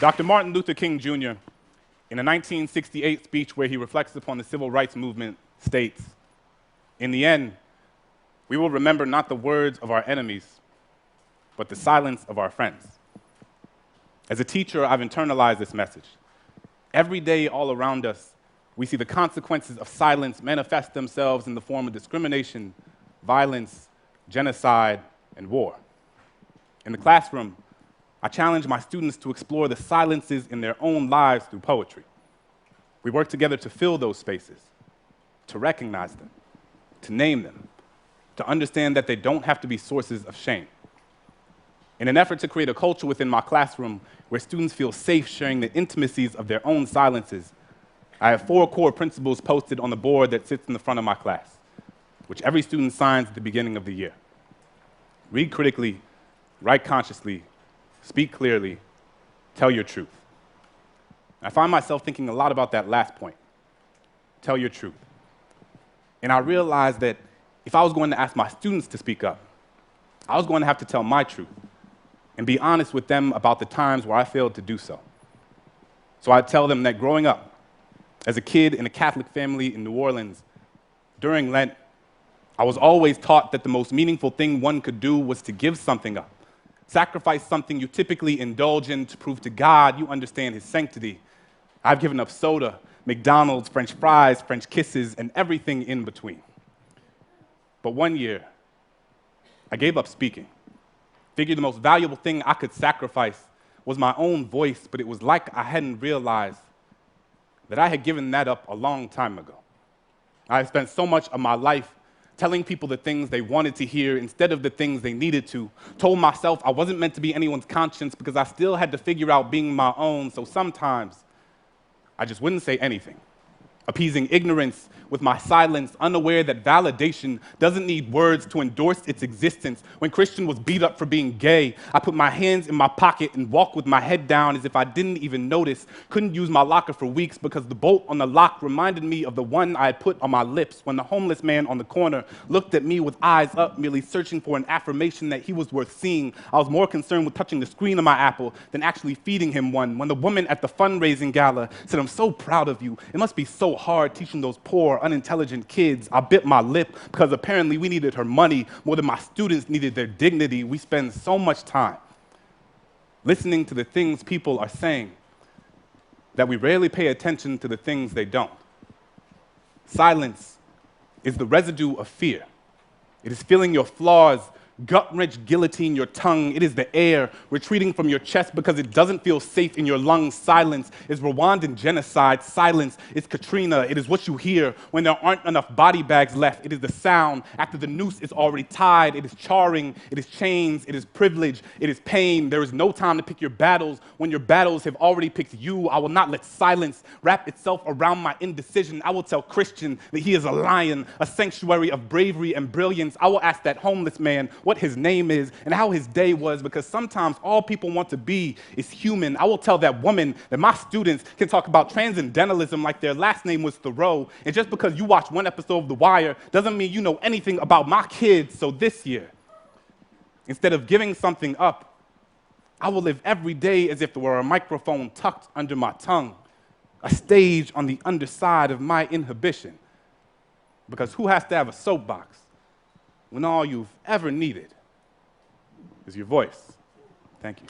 Dr. Martin Luther King Jr., in a 1968 speech where he reflects upon the civil rights movement, states, "In the end, we will remember not the words of our enemies, but the silence of our friends." As a teacher, I've internalized this message. Every day, all around us, we see the consequences of silence manifest themselves in the form of discrimination, violence, genocide, and war. In the classroom, I challenge my students to explore the silences in their own lives through poetry. We work together to fill those spaces, to recognize them, to name them, to understand that they don't have to be sources of shame. In an effort to create a culture within my classroom where students feel safe sharing the intimacies of their own silences, I have 4 core principles posted on the board that sits in the front of my class, which every student signs at the beginning of the year. Read critically, write consciously, speak clearly, tell your truth. I find myself thinking a lot about that last point, tell your truth. And I realized that if I was going to ask my students to speak up, I was going to have to tell my truth and be honest with them about the times where I failed to do so. So I'd tell them that growing up, as a kid in a Catholic family in New Orleans, during Lent, I was always taught that the most meaningful thing one could do was to give something up, sacrifice something you typically indulge in to prove to God you understand His sanctity. I've given up soda, McDonald's, French fries, French kisses, and everything in between. But one year, I gave up speaking. Figured the most valuable thing I could sacrifice was my own voice, but it was like I hadn't realized that I had given that up a long time ago. I had spent so much of my life telling people the things they wanted to hear instead of the things they needed to, told myself I wasn't meant to be anyone's conscience because I still had to figure out being my own, so sometimes I just wouldn't say anything, appeasing ignorance with my silence, unaware that validation doesn't need words to endorse its existence. When Christian was beat up for being gay, I put my hands in my pocket and walked with my head down as if I didn't even notice. Couldn't use my locker for weeks because the bolt on the lock reminded me of the one I had put on my lips when the homeless man on the corner looked at me with eyes up, merely searching for an affirmation that he was worth seeing. I was more concerned with touching the screen of my Apple than actually feeding him one. When the woman at the fundraising gala said, "I'm so proud of you. It must be so hard teaching those poor, unintelligent kids," I bit my lip because apparently we needed her money more than my students needed their dignity. We spend so much time listening to the things people are saying that we rarely pay attention to the things they don't. Silence is the residue of fear. It is feeling your flaws gut-wrench guillotine your tongue. It is the air retreating from your chest because it doesn't feel safe in your lungs. Silence is Rwandan genocide. Silence is Katrina. It is what you hear when there aren't enough body bags left. It is the sound after the noose is already tied. It is charring. It is chains. It is privilege. It is pain. There is no time to pick your battles when your battles have already picked you. I will not let silence wrap itself around my indecision. I will tell Christian that he is a lion, a sanctuary of bravery and brilliance. I will ask that homeless man what his name is and how his day was, because sometimes all people want to be is human. I will tell that woman that my students can talk about transcendentalism like their last name was Thoreau, and just because you watch one episode of The Wire doesn't mean you know anything about my kids. So this year, instead of giving something up, I will live every day as if there were a microphone tucked under my tongue, a stage on the underside of my inhibition. Because who has to have a soapbox when all you've ever needed is your voice? Thank you.